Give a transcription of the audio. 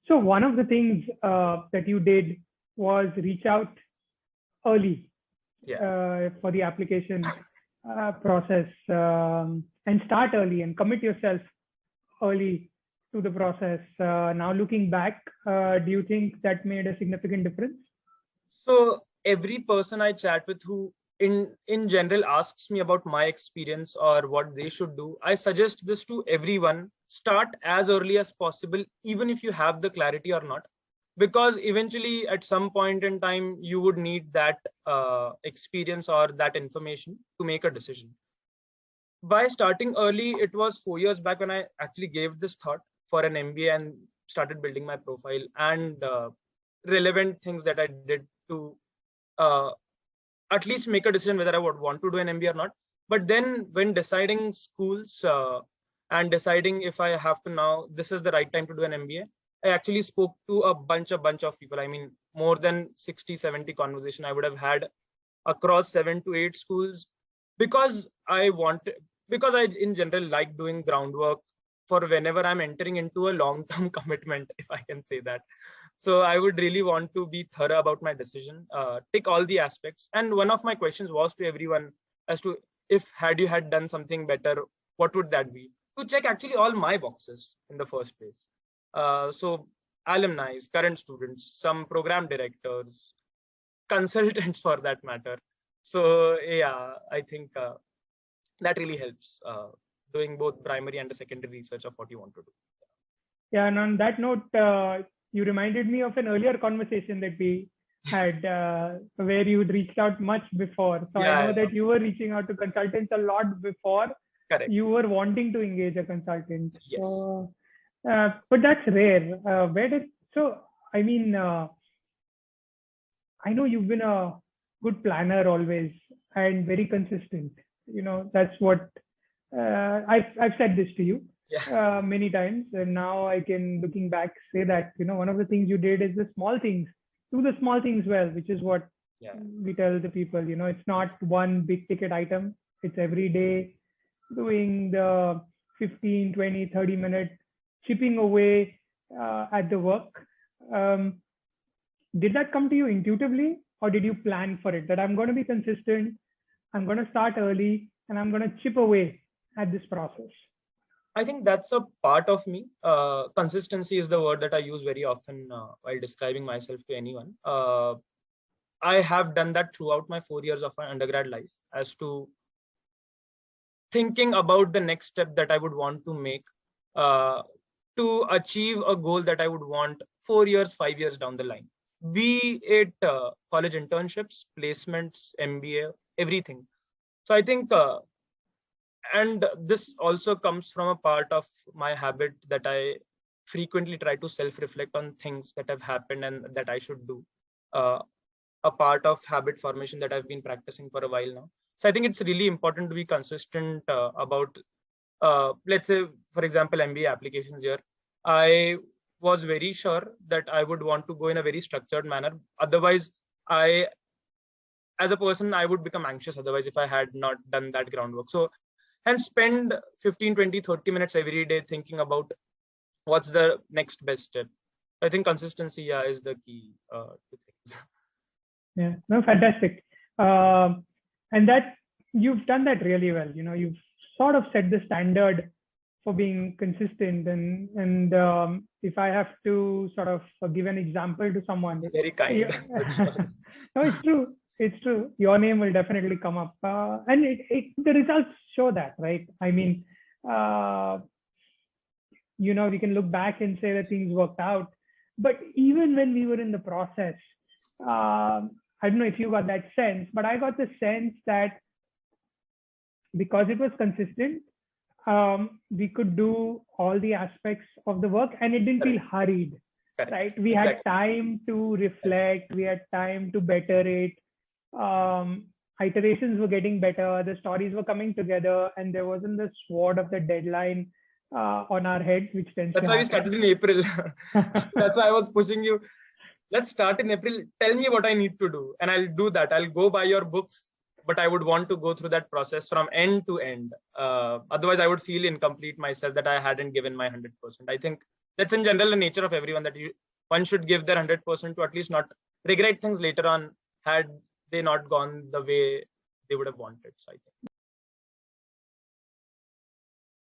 So one of the things that you did was reach out early for the application process, and start early and commit yourself early to the process. Now looking back, do you think that made a significant difference? So every person I chat with who in general asks me about my experience or what they should do, I suggest this to everyone: start as early as possible, even if you have the clarity or not, because eventually at some point in time you would need that experience or that information to make a decision. By starting early, it was 4 years back when I actually gave this thought for an MBA and started building my profile and relevant things that I did to at least make a decision whether I would want to do an MBA or not. But then when deciding schools and deciding if I have to now, this is the right time to do an MBA, I actually spoke to a bunch of people. I mean, more than 60, 70 conversation I would have had across 7 to 8 schools, because I in general like doing groundwork for whenever I'm entering into a long-term commitment, if I can say that. So I would really want to be thorough about my decision, tick all the aspects. And one of my questions was to everyone as to if you had done something better, what would that be? To check actually all my boxes in the first place. So alumni, current students, some program directors, consultants for that matter. So yeah, I think that really helps doing both primary and secondary research of what you want to do. Yeah, and on that note, you reminded me of an earlier conversation that we had where you reached out much before. So I know that you were reaching out to consultants a lot before. Correct. You were wanting to engage a consultant. Yes. So, but that's rare. I mean, I know you've been a good planner always and very consistent. You know, that's what I've said this to you many times, and now I can, looking back, say that, you know, one of the things you did is the small things. Do the small things well, which is what we tell the people. You know, it's not one big ticket item. It's every day doing the 15, 20, 30 minute chipping away at the work. Did that come to you intuitively, or did you plan for it? That I'm going to be consistent, I'm going to start early, and I'm going to chip away at this process. I think that's a part of me. Consistency is the word that I use very often while describing myself to anyone. I have done that throughout my 4 years of my undergrad life, as to thinking about the next step that I would want to make to achieve a goal that I would want 4 years, 5 years down the line. Be it college internships, placements, MBA, everything. So I think, and this also comes from a part of my habit that I frequently try to self-reflect on things that have happened and that I should do. A part of habit formation that I've been practicing for a while now. So I think it's really important to be consistent about, let's say, for example, MBA applications here. I was very sure that I would want to go in a very structured manner. Otherwise, as a person, I would become anxious otherwise if I had not done that groundwork. So, and spend 15, 20, 30 minutes every day thinking about what's the next best step. I think consistency is the key to things. Yeah, no, fantastic. And that you've done that really well. You know, you've sort of set the standard for being consistent. And if I have to sort of give an example to someone, very kind. No, it's true. It's true. Your name will definitely come up, and the results show that, right? I mean, you know, we can look back and say that things worked out, but even when we were in the process, I don't know if you got that sense, but I got the sense that because it was consistent, we could do all the aspects of the work, and it didn't feel hurried, right? We had time to reflect, we had time to better it. Iterations were getting better, the stories were coming together, and there wasn't the sword of the deadline on our heads, which tends That's why we started in April. That's why I was pushing you. Let's start in April. Tell me what I need to do, and I'll do that. I'll go buy your books, but I would want to go through that process from end to end. Otherwise, I would feel incomplete myself that I hadn't given my 100%. I think that's in general the nature of everyone, that one should give their 100% to at least not regret things later on had they not gone the way they would have wanted. So I think